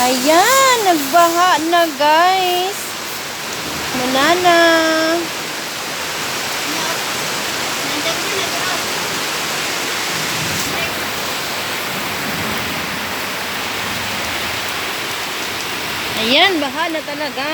Ayan, nagbaha na guys. Wala na. Ayan, baha na talaga.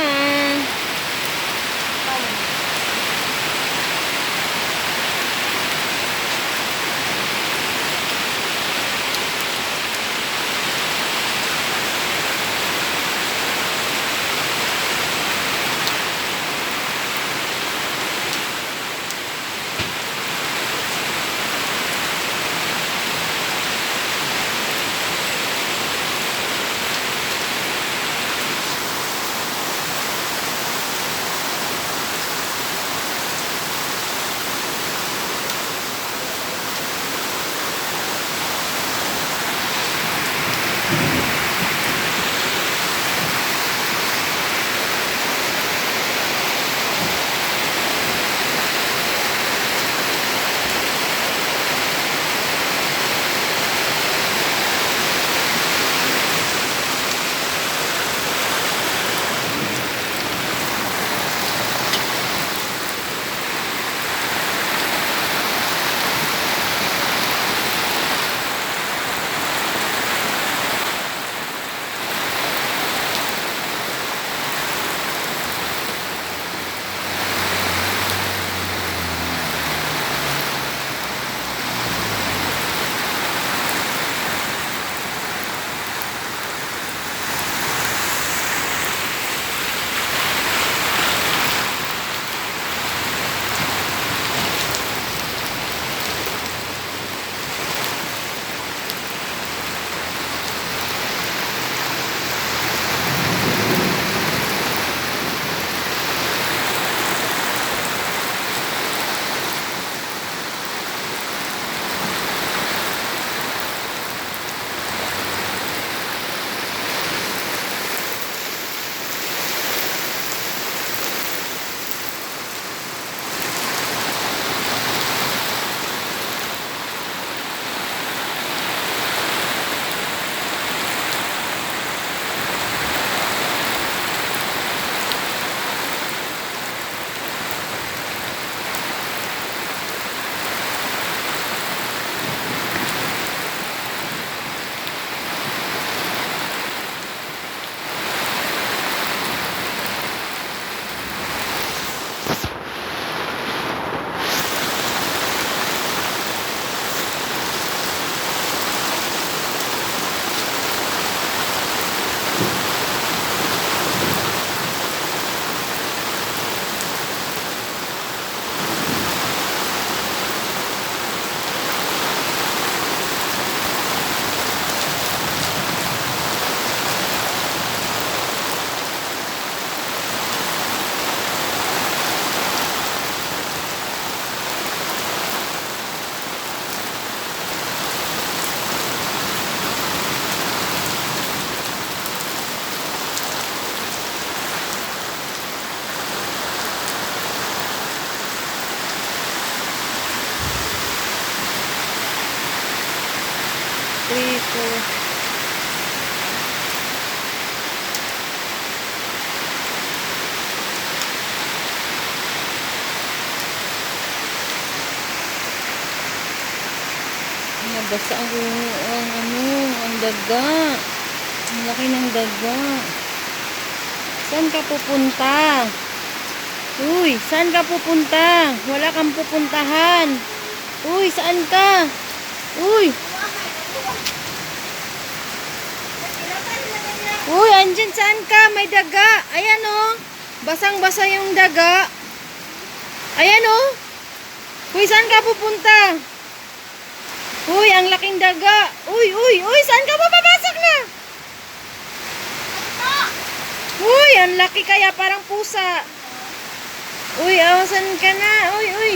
Three, 4. Nabasa ang daga. Ang laki ng daga. Saan ka pupunta? Uy, saan ka pupunta? Wala kang pupuntahan. Uy, saan ka? Uy. Uy, andyan saan ka? May daga. Ayan oh. Basang-basa yung daga. Ayan oh. Uy, saan ka pupunta? Uy, ang laking daga. Uy, uy, uy, saan ka mapapasok na? Uy, ang laki kaya parang pusa. Uy, awasan ka na. Uy, uy.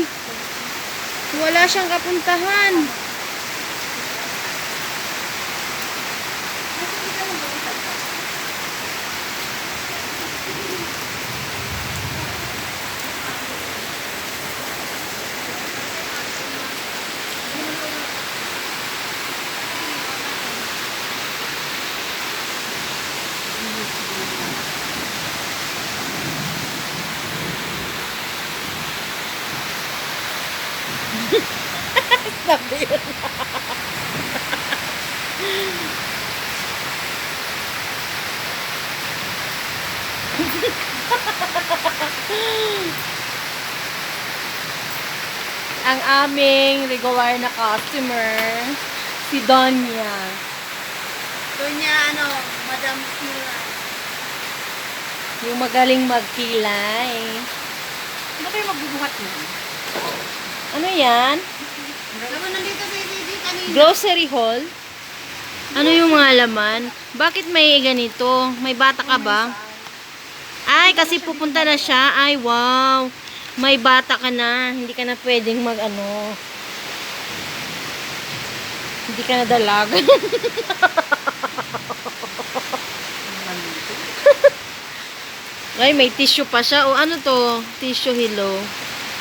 Wala siyang kapuntahan. yun. Ang aming regular na customer, si Donya. Donya, Madam Kila. Yung magaling magkilay. Ano kayo magbubuhat mo? Ano yan? Alam mo, nandito si Didi kanina. Grocery haul? Ano yung mga laman? Bakit may ganito? May bata ka ba? Ay, kasi pupunta na siya. Ay, wow. May bata ka na. Hindi ka na pwedeng mag-ano. Hindi ka na dalag. Ay, may tissue pa siya. O, ano to? Tissue hilo.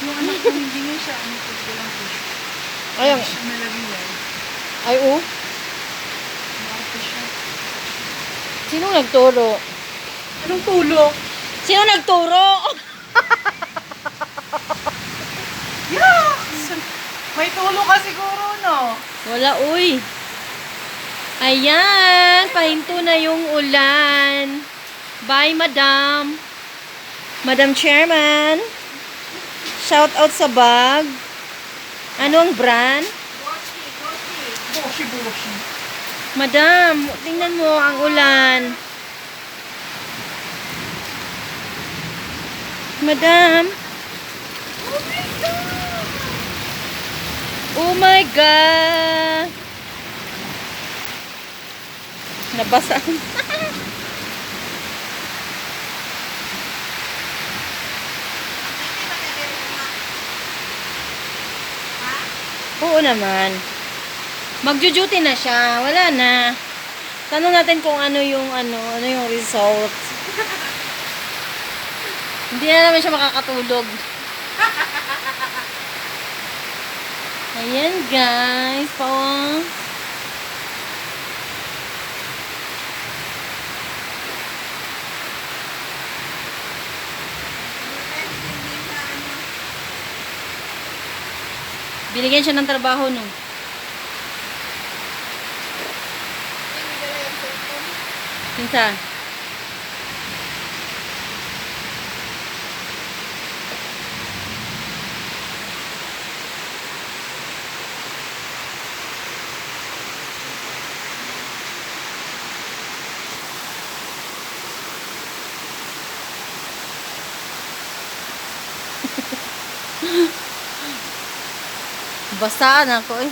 Yung anak ko, hindi nga siya. Ano ko lang tissue. Ay, ang... Nalagay yan. Ay, oh. Marito siya. Sinong nagturo? Anong tulo? Sino nagturo? Yes! May tulo ka siguro, no? Wala, uy. Ayan, pahinto na yung ulan. Bye, madam. Madam Chairman. Shout out sa bag. Ano ang brand? Boshi, boshi. Madam, tingnan mo ang ulan. Madam. Oh my God. Nabasa. Oo naman. Magjo-duty na siya. Wala na. Tanong natin kung ano yung result. Hindi na naman siya makakatulog. Ayan guys. Oh. Binigyan siya ng trabaho no. Pinsa. Basaan ako eh.